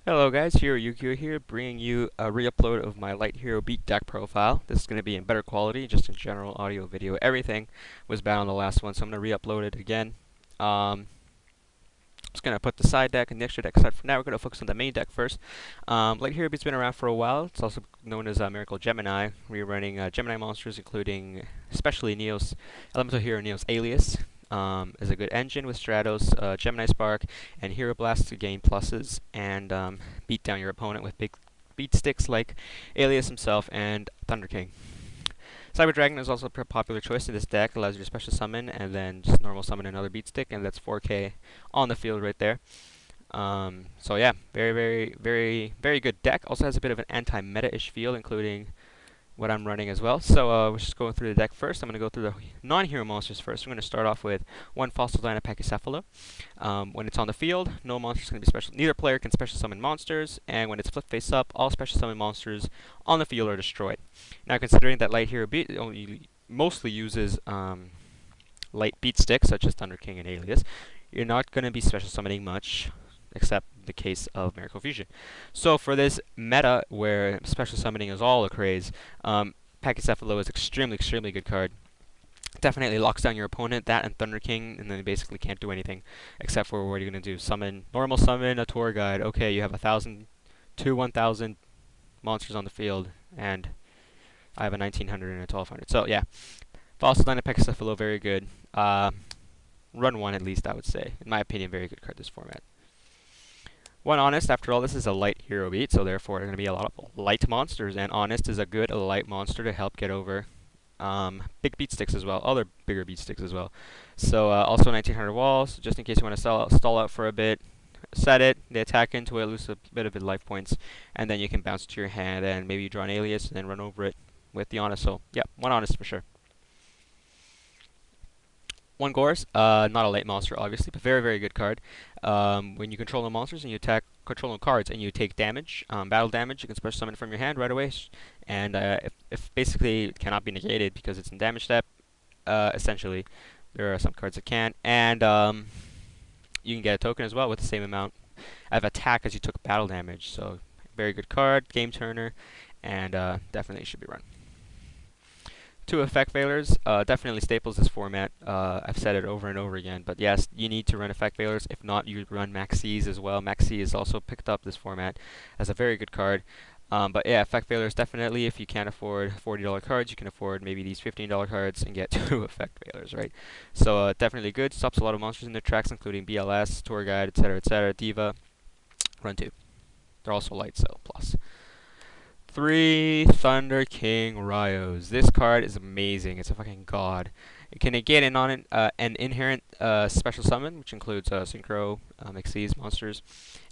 Hello guys, Hero Yukio here, bringing you a re-upload of my Light Hero Beat deck profile. This is going to be in better quality, just in general, audio, video, everything was bad on the last one, so I'm going to re-upload it again. Just going to put the side deck and the extra deck aside for now. We're going to focus on the main deck first. Light Hero Beat's been around for a while. It's also known as Miracle Gemini. We're running Gemini monsters, including especially Neos, Elemental Hero Neos Alius. Is a good engine with Stratos, Gemini Spark, and Hero Blast to gain pluses and beat down your opponent with big beat sticks like Alius himself and Thunder King. Cyber Dragon is also a popular choice in this deck. Allows you to special summon and then just normal summon another beat stick, and that's 4K on the field right there. So yeah, very good deck. Also has a bit of an anti-meta-ish feel, including what I'm running as well. So we're just going through the deck first. I'm going to go through the non-hero monsters first. I'm going to start off with one Fossil Dyna Pachycephalo. When it's on the field, no monster is going to be special. Neither player can special summon monsters, and when it's flipped face up, all special summon monsters on the field are destroyed. Now, considering that Light Hero Beat only mostly uses light beat sticks such as Thunder King and Alias, you're not going to be special summoning much, except the case of Miracle Fusion. So for this meta, where special summoning is all a craze, Pachycephalo is extremely good card. Definitely locks down your opponent, that and Thunder King, and then they basically can't do anything, except for what are you going to do? Normal summon a tour guide. Okay, you have 1,000 to 1,000 monsters on the field, and I have a 1,900 and a 1,200. So yeah, Fossil Dyna Pachycephalo, very good. Run one at least, I would say. In my opinion, very good card this format. One Honest, after all, this is a light hero beat, so therefore there are going to be a lot of light monsters, and Honest is a good light monster to help get over big beat sticks as well, other bigger beat sticks as well. So also 1900 walls, just in case you want to stall out for a bit. Set it, they attack into it, lose a bit of life points, and then you can bounce it to your hand, and maybe you draw an Alias and then run over it with the Honest. So yeah, one Honest for sure. One Gorz, not a light monster obviously, but very good card. When you control the monsters and you control the cards and you take damage, battle damage, you can special summon from your hand right away. And if basically it cannot be negated because it's in damage step, essentially, there are some cards that can. And you can get a token as well with the same amount of attack as you took battle damage. So very good card, game turner, and definitely should be run. Two effect failures, definitely staples this format. I've said it over and over again, but yes, you need to run effect failures. If not, you run Maxis as well. Maxi is also picked up this format as a very good card. But yeah, effect failures definitely. If you can't afford $40 cards, you can afford maybe these $15 cards and get two effect failures, right? So definitely good. Stops a lot of monsters in their tracks, including BLS, Tour Guide, etc. Diva. Run two. They're also light, so plus. 3 Thunder King Rai-Ohs. This card is amazing. It's a fucking god. It can negate an inherent special summon, which includes Synchro, Xyz monsters,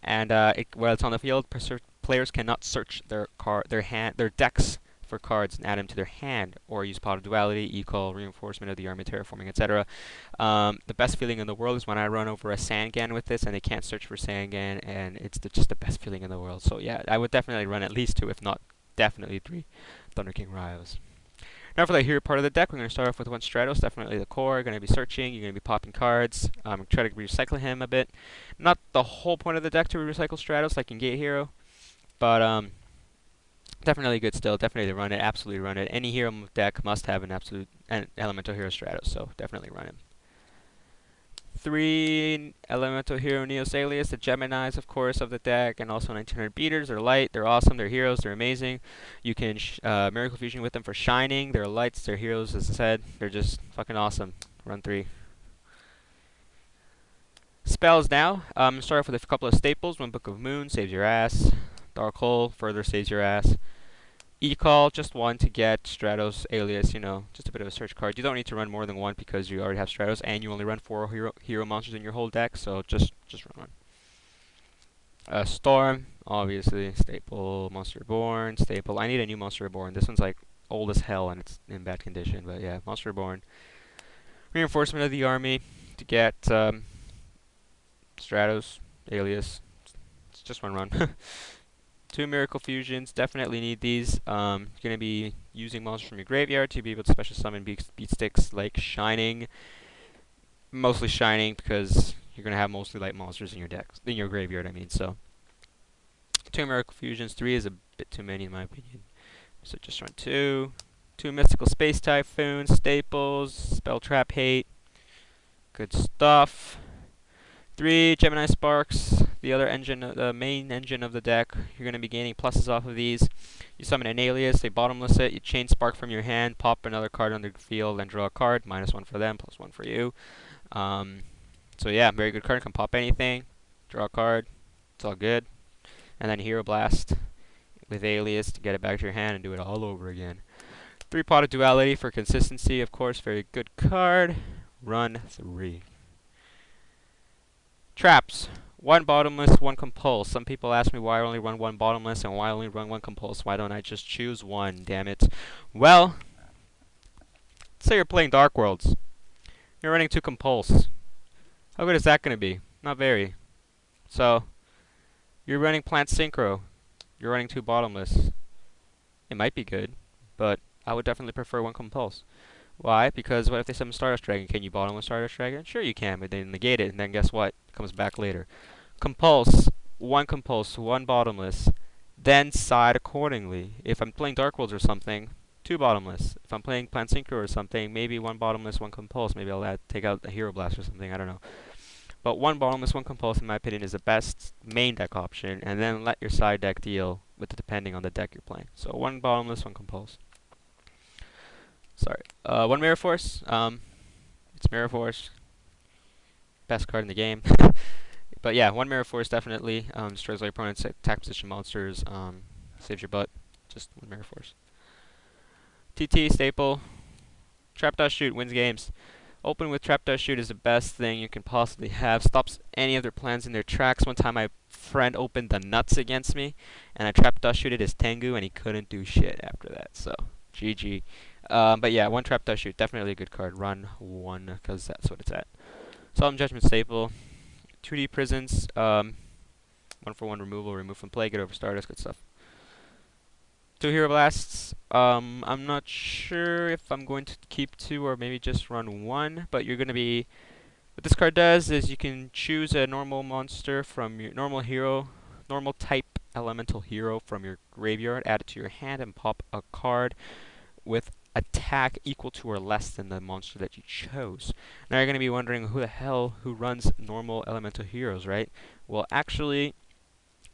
and while it's on the field, players cannot search their decks for cards and add them to their hand, or use Pot of Duality, E-Call, Reinforcement of the Army, Terraforming, etc. The best feeling in the world is when I run over a Sangan with this, and they can't search for Sangan, and it's just the best feeling in the world. So yeah, I would definitely run at least 2, if not definitely 3 Thunder King Rai-Ohs. Now for the hero part of the deck, we're going to start off with one Stratos, definitely the core. Going to be searching, you're going to be popping cards, try to recycle him a bit. Not the whole point of the deck to recycle Stratos like in Gate Hero, but definitely good still. Definitely run it, absolutely run it. Any hero deck must have an elemental hero Stratos, so definitely run him. 3 elemental hero Neos Alius, the Geminis, of course, of the deck, and also 1900 beaters. They're light, they're awesome, they're heroes, they're amazing. You can Miracle Fusion with them for shining. They're lights, they're heroes, as I said. They're just fucking awesome. Run 3. Spells now. Start off with a couple of staples. One Book of Moon saves your ass. Dark Hole further saves your ass. E-Call, just one to get Stratos, Alias, just a bit of a search card. You don't need to run more than one because you already have Stratos, and you only run 4 hero monsters in your whole deck, so just run one. Storm, obviously, staple. Monster Reborn, staple. I need a new Monster Reborn. This one's like old as hell and it's in bad condition, but yeah, Monster Reborn. Reinforcement of the Army to get Stratos, Alias. It's just one run. 2 Miracle Fusions, definitely need these. You're going to be using monsters from your graveyard to be able to special summon beat sticks like Shining. Mostly Shining because you're going to have mostly light monsters in your decks, in your graveyard, I mean, so. 2 Miracle Fusions. 3 is a bit too many in my opinion. So just run 2. 2 Mystical Space Typhoon, Staples, Spell Trap Hate. Good stuff. 3 Gemini Sparks, the other engine, the main engine of the deck. You're going to be gaining pluses off of these. You summon an Alius, they Bottomless it, you chain Spark from your hand, pop another card on the field, and draw a card. -1 for them, +1 for you. So yeah, very good card. Can pop anything, draw a card, it's all good. And then Hero Blast with Alius to get it back to your hand and do it all over again. 3 Pot of Duality for consistency, of course, very good card. Run 3. Traps. 1 Bottomless, 1 Compulse. Some people ask me why I only run 1 Bottomless and why I only run 1 Compulse. Why don't I just choose 1, damn it. Well, say you're playing Dark Worlds. You're running 2 Compulse. How good is that going to be? Not very. So, you're running Plant Synchro. You're running 2 Bottomless. It might be good, but I would definitely prefer 1 Compulse. Why? Because what if they summon Stardust Dragon? Can you Bottomless Stardust Dragon? Sure you can, but they negate it, and then guess what? It comes back later. Compulse. 1 Compulse, 1 Bottomless. Then side accordingly. If I'm playing Dark Worlds or something, 2 Bottomless. If I'm playing Plant Synchro or something, maybe 1 Bottomless, 1 Compulse. Maybe I'll take out a Hero Blast or something, I don't know. But 1 Bottomless, 1 Compulse, in my opinion, is the best main deck option, and then let your side deck deal with it depending on the deck you're playing. So 1 Bottomless, 1 Compulse. Sorry. 1 Mirror Force. It's Mirror Force. Best card in the game. But yeah, 1 Mirror Force definitely destroys all your opponent's attack position monsters. Saves your butt. Just 1 Mirror Force. TT, Staple. Trap Dustshoot wins games. Open with Trap Dustshoot is the best thing you can possibly have. Stops any of their plans in their tracks. One time my friend opened the nuts against me, and I Trap Dustshoot his Tengu, and he couldn't do shit after that. So, GG. But yeah, 1 Trap Dustshoot, definitely a good card. Run 1, because that's what it's at. Solemn Judgment Staple. 2D Prisons. 1 for 1 removal, remove from play, get over Stardust, good stuff. 2 Hero Blasts. I'm not sure if I'm going to keep 2 or maybe just run 1, but you're going to be... What this card does is you can choose a normal monster from your normal hero, normal type elemental hero from your graveyard, add it to your hand, and pop a card with attack equal to or less than the monster that you chose. Now you're going to be wondering who runs normal elemental heroes, right? Well, actually,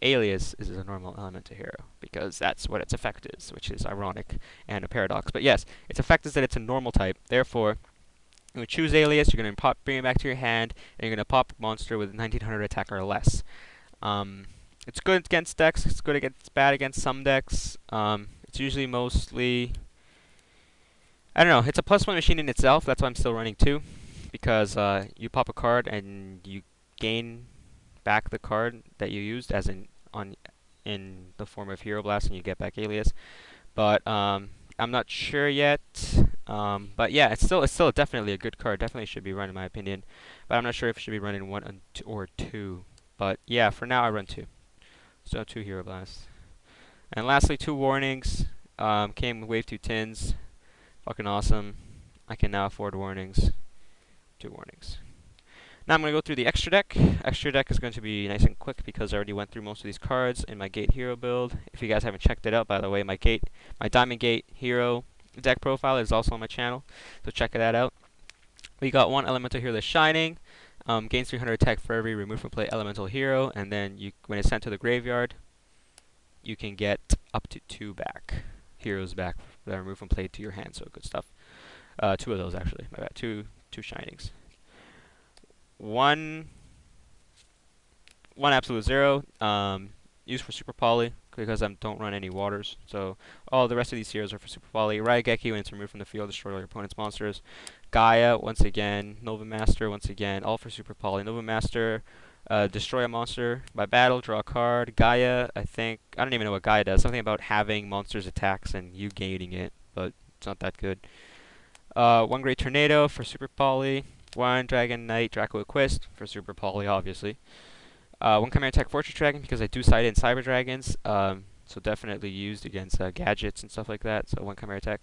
Alius is a normal elemental hero, because that's what its effect is, which is ironic and a paradox. But yes, its effect is that it's a normal type. Therefore, you would choose Alius, you're going to bring it back to your hand, and you're going to pop a monster with 1900 attack or less. It's good against decks, it's bad against some decks. It's usually mostly... I don't know, it's a +1 machine in itself, that's why I'm still running 2. Because you pop a card and you gain back the card that you used, as in the form of Hero Blast, and you get back Alius. But I'm not sure yet. But yeah, it's still definitely a good card. Definitely should be run in my opinion. But I'm not sure if it should be running 1 or 2. But yeah, for now I run 2. So 2 Hero Blasts. And lastly, 2 Warnings. Came with Wave 2 Tins. Fucking awesome. I can now afford warnings. 2 warnings. Now I'm going to go through the extra deck. Extra deck is going to be nice and quick because I already went through most of these cards in my Gate Hero build. If you guys haven't checked it out, by the way, my Diamond Gate Hero deck profile is also on my channel, so check that out. We got 1 Elemental Hero that's Shining. Gains 300 attack for every removed from play Elemental Hero, and then when it's sent to the graveyard, you can get up to 2 heroes back that are removed from play to your hand, so good stuff. 2 of those actually, my bad, 2 Shinings. 1 Absolute Zero, used for Super Poly, because I don't run any waters, so all the rest of these heroes are for Super Poly. Rai-Oh, when it's removed from the field, destroy all your opponent's monsters. Gaia, once again. Nova Master, once again, all for Super Poly. Nova Master, destroy a monster by battle, draw a card. Gaia, I don't even know what Gaia does, something about having monsters' attacks and you gaining it, but it's not that good. 1 Great Tornado for Super Poly. 1 Dragon Knight Draco Quest for Super Poly, obviously. 1 Chimera Tech Fortress Dragon, because I do side in Cyber Dragons, so definitely used against gadgets and stuff like that, so 1 Chimera Tech.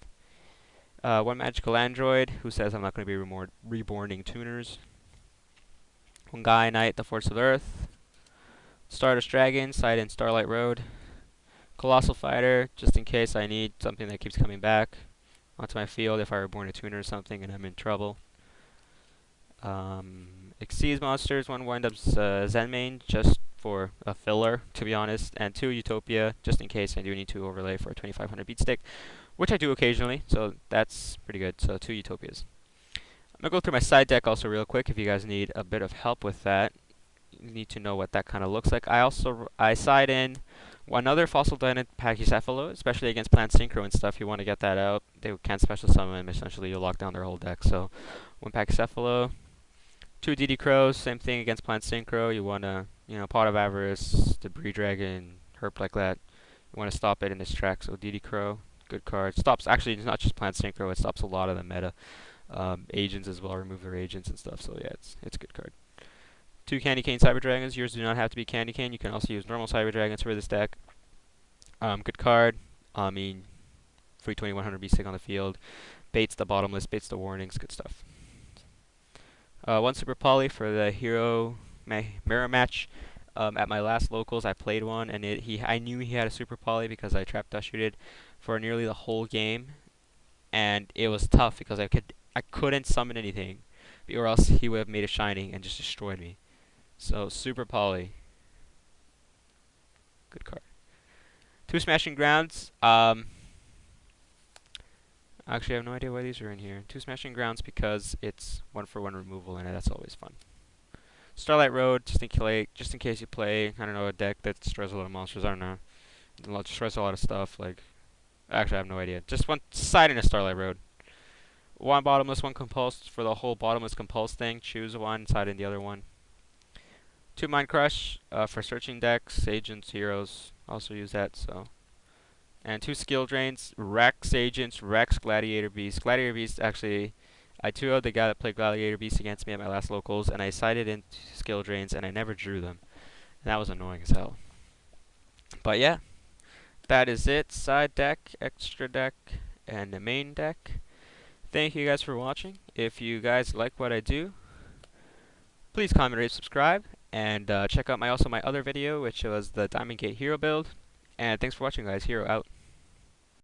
1 Magical Android, who says I'm not going to be reborning tuners. 1 Gaia Knight, the Force of Earth. Stardust Dragon, side in Starlight Road. Colossal Fighter, just in case I need something that keeps coming back onto my field if I were born a tuner or something and I'm in trouble. Exceeds monsters, 1 Wind-Up Zenmaister, just for a filler, to be honest, and 2 Utopia, just in case I do need to overlay for a 2500 beat stick, which I do occasionally, so that's pretty good. So 2 Utopias. I'm going to go through my side deck also real quick if you guys need a bit of help with that. You need to know what that kind of looks like. I side in one other Fossil Dyna Pachycephalo, especially against Plant Synchro and stuff. You want to get that out. They can't special summon, essentially you lock down their whole deck. So 1 Pachycephalo, 2 DD Crows, same thing against Plant Synchro. You want to, Pot of Avarice, Debris Dragon, Herp like that. You want to stop it in this track. So DD Crow, good card. Stops, actually, it's not just Plant Synchro, it stops a lot of the meta agents as well, remove their agents and stuff. So yeah, it's a good card. 2 Candy Cane Cyber Dragons. Yours do not have to be Candy Cane. You can also use normal Cyber Dragons for this deck. Good card. Free 2100 beat stick on the field. Baits the Bottomless, baits the Warnings, good stuff. 1 Super Poly for the Hero Mirror match. At my last locals, I played one, and I knew he had a Super Poly because I Trap Dustshoot for nearly the whole game, and it was tough because I couldn't summon anything, or else he would have made a Shining and just destroyed me. So Super Poly, good card. 2 Smashing Grounds. Actually, I have no idea why these are in here. 2 Smashing Grounds because it's 1-for-1 removal, and that's always fun. Starlight Road, just in case you play, I don't know, a deck that destroys a lot of monsters. I don't know, it destroys a lot of stuff. Like, actually, I have no idea. Just one side in a Starlight Road. 1 Bottomless, 1 Compulse for the whole Bottomless Compulse thing. Choose one, side in the other one. 2 Mind Crush for searching decks, agents, heroes. Also use that. So, and 2 Skill Drains, Rex agents, Rex Gladiator Beast. Gladiator Beast, actually, I 2-0'd the guy that played Gladiator Beast against me at my last locals, and I sided into Skill Drains, and I never drew them. And that was annoying as hell. But yeah, that is it. Side deck, extra deck, and the main deck. Thank you guys for watching. If you guys like what I do, please comment, rate, subscribe, and check out my other video, which was the Diamond Gate Hero build. And thanks for watching, guys. Hero out.